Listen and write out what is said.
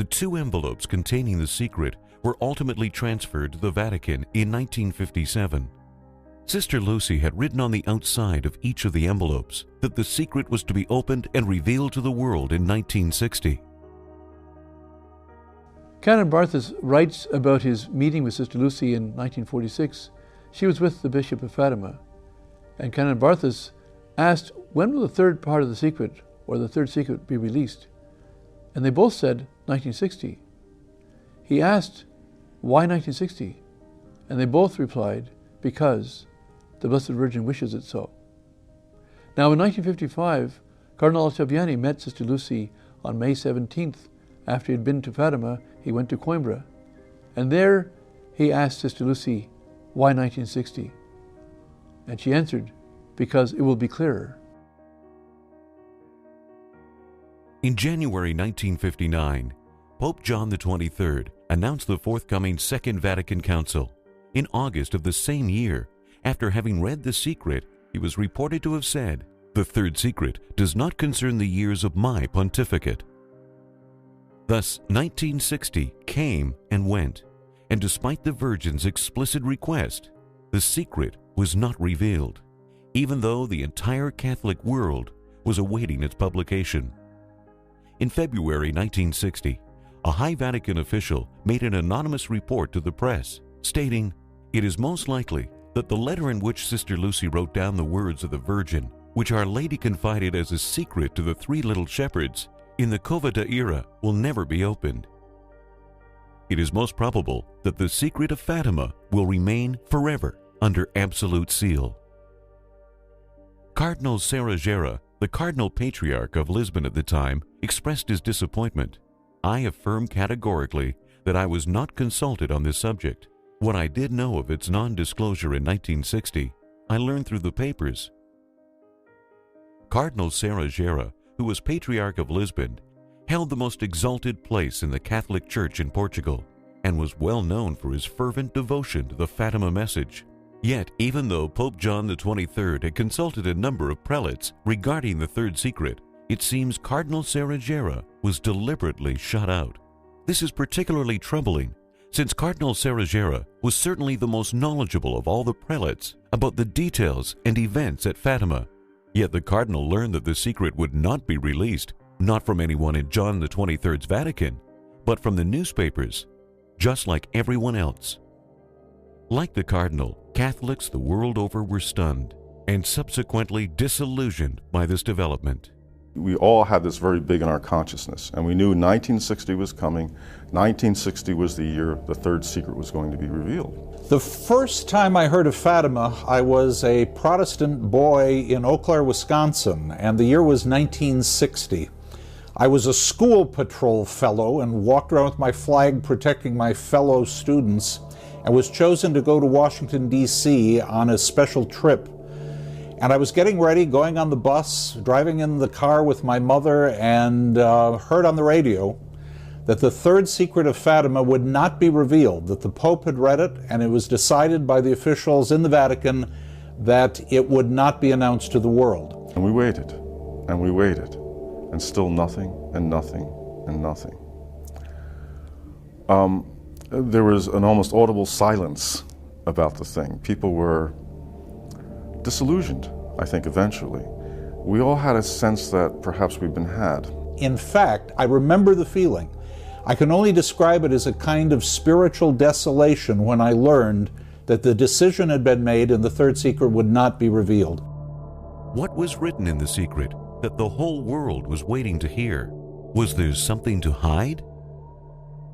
The 2 envelopes containing the secret were ultimately transferred to the Vatican in 1957. Sister Lucy had written on the outside of each of the envelopes that the secret was to be opened and revealed to the world in 1960. Canon Barthas writes about his meeting with Sister Lucy in 1946. She was with the Bishop of Fatima, and Canon Barthas asked, when will the third part of the secret, or the third secret, be released? And they both said 1960. He asked, why 1960? And they both replied, because the Blessed Virgin wishes it so. Now in 1955, Cardinal Ottaviani met Sister Lucy on May 17th. After he had been to Fatima, he went to Coimbra. And there he asked Sister Lucy, why 1960? And she answered, because it will be clearer. In January 1959, Pope John XXIII announced the forthcoming Second Vatican Council. In August of the same year, after having read the secret, he was reported to have said, "The third secret does not concern the years of my pontificate." Thus, 1960 came and went, and despite the Virgin's explicit request, the secret was not revealed, even though the entire Catholic world was awaiting its publication. In February 1960, a high Vatican official made an anonymous report to the press, stating, "It is most likely that the letter in which Sister Lucy wrote down the words of the Virgin, which Our Lady confided as a secret to the 3 little shepherds in the Covada era, will never be opened. It is most probable that the secret of Fatima will remain forever under absolute seal." Cardinal Saragera, the Cardinal Patriarch of Lisbon at the time, expressed his disappointment. "I affirm categorically that I was not consulted on this subject. What I did know of its non-disclosure in 1960, I learned through the papers." Cardinal Saragera, who was Patriarch of Lisbon, held the most exalted place in the Catholic Church in Portugal and was well known for his fervent devotion to the Fatima message. Yet, even though Pope John XXIII had consulted a number of prelates regarding the third secret, it seems Cardinal Saragera was deliberately shut out. This is particularly troubling, since Cardinal Saragera was certainly the most knowledgeable of all the prelates about the details and events at Fatima. Yet the Cardinal learned that the secret would not be released, not from anyone in John XXIII's Vatican, but from the newspapers, just like everyone else. Like the Cardinal, Catholics the world over were stunned and subsequently disillusioned by this development. We all had this very big in our consciousness, and we knew 1960 was coming. 1960 was the year the third secret was going to be revealed. The first time I heard of Fatima, I was a Protestant boy in Eau Claire, Wisconsin, and the year was 1960. I was a school patrol fellow and walked around with my flag protecting my fellow students, and was chosen to go to Washington, D.C. on a special trip. And I was getting ready, going on the bus, driving in the car with my mother, and heard on the radio that the third secret of Fatima would not be revealed, that the Pope had read it, and it was decided by the officials in the Vatican that it would not be announced to the world. And we waited, and still nothing, and nothing, and nothing. There was an almost audible silence about the thing. People were disillusioned, I think, eventually. We all had a sense that perhaps we'd been had. In fact, I remember the feeling. I can only describe it as a kind of spiritual desolation when I learned that the decision had been made and the third secret would not be revealed. What was written in the secret that the whole world was waiting to hear? Was there something to hide?